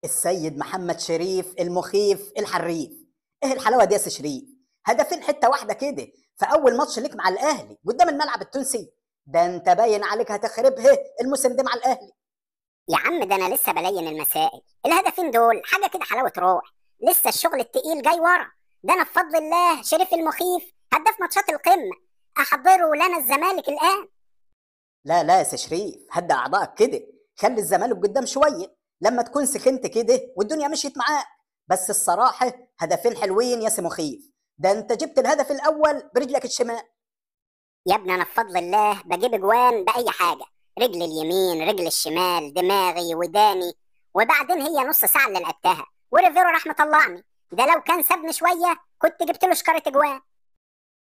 السيد محمد شريف المخيف الحريف. ايه الحلاوه دي يا سي شريف؟ هدفين حته واحده كده في اول ماتش ليك مع الاهلي قدام الملعب التونسي. ده انت باين عليك هتخربها الموسم ده مع الاهلي. يا عم ده انا لسه بلين المسائل. الهدفين دول حاجه كده حلاوه روح. لسه الشغل التقيل جاي ورا. ده انا بفضل الله شريف المخيف هداف ماتشات القمه. احضره لنا الزمالك الان. لا لا يا سي شريف، هدى اعضائك كده. خلي الزمالك قدام شويه لما تكون سخنت كده والدنيا مشيت معاك. بس الصراحه هدفين حلوين يا سي مخيف. ده انت جبت الهدف الاول برجلك الشمال. يا ابني انا بفضل الله بجيب اجوان باي حاجه. رجل اليمين، رجل الشمال، دماغي، وداني. وبعدين هي نص ساعه اللي لعبتها وريفيرو رحمه طلعني. ده لو كان سابني شويه كنت جبت له شكاره اجوان.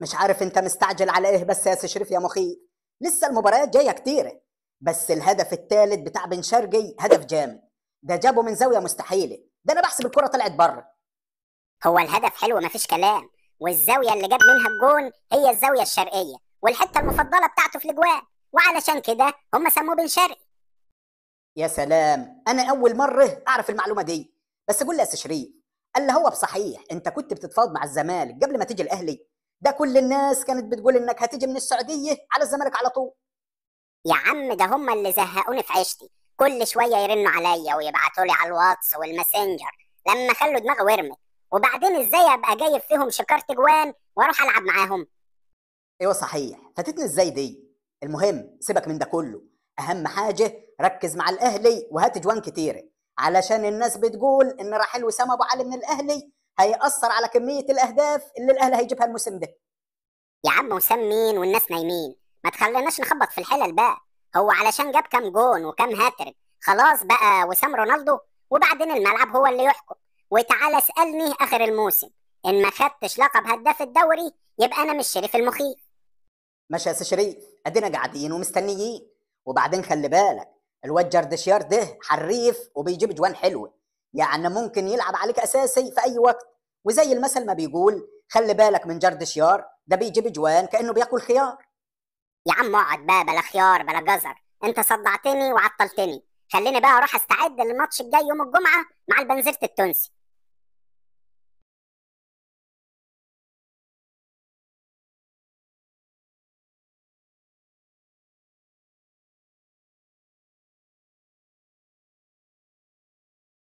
مش عارف انت مستعجل على ايه بس يا سي شريف يا مخيف. لسه المباريات جايه كتيره. بس الهدف الثالث بتاع بن شرقي هدف جامد. ده جابه من زاويه مستحيله. ده انا بحسب الكره طلعت بره. هو الهدف حلو مفيش كلام. والزاويه اللي جاب منها الجون هي الزاويه الشرقيه والحته المفضله بتاعته في الاجوان. وعلشان كده هم سموه بن شرقي. يا سلام، انا اول مره اعرف المعلومه دي. بس قول لي يا سي شريف، قال هو بصحيح انت كنت بتتفاوض مع الزمالك قبل ما تيجي الاهلي؟ ده كل الناس كانت بتقول انك هتيجي من السعوديه على الزمالك على طول. يا عم ده هم اللي زهقوني في عيشتي. كل شويه يرنوا عليا ويبعتوا لي على الواتس والماسنجر لما خلوا دماغي ورمت. وبعدين ازاي ابقى جايب فيهم شكارة جوان واروح العب معاهم؟ ايوه صحيح، فاتتني ازاي دي؟ المهم سيبك من ده كله. اهم حاجه ركز مع الاهلي وهات جوان كتيره. علشان الناس بتقول ان رحيل وسام ابو علي من الاهلي هيأثر على كميه الاهداف اللي الاهلي هيجيبها الموسم ده. يا عم وسام مين والناس نايمين؟ ما تخليناش نخبط في الحلل بقى. هو علشان جاب كام جون وكام هاتريك خلاص بقى وسام رونالدو؟ وبعدين الملعب هو اللي يحكم. وتعالى اسألني اخر الموسم ان ما خدتش لقب هداف الدوري يبقى انا مش شريف المخيف. ماشي يا سي شريف، ادينا قاعدين ومستنيين. وبعدين خلي بالك، الواد جردشيار ده حريف وبيجيب جوان حلوه. يعني ممكن يلعب عليك اساسي في اي وقت. وزي المثل ما بيقول خلي بالك من جردشيار، ده بيجيب جوان كانه بياكل خيار. يا عم اقعد بقى، بلا خيار بلا جزر. انت صدعتني وعطلتني. خليني بقى اروح استعد للماتش الجاي يوم الجمعة مع البنزرت التونسي.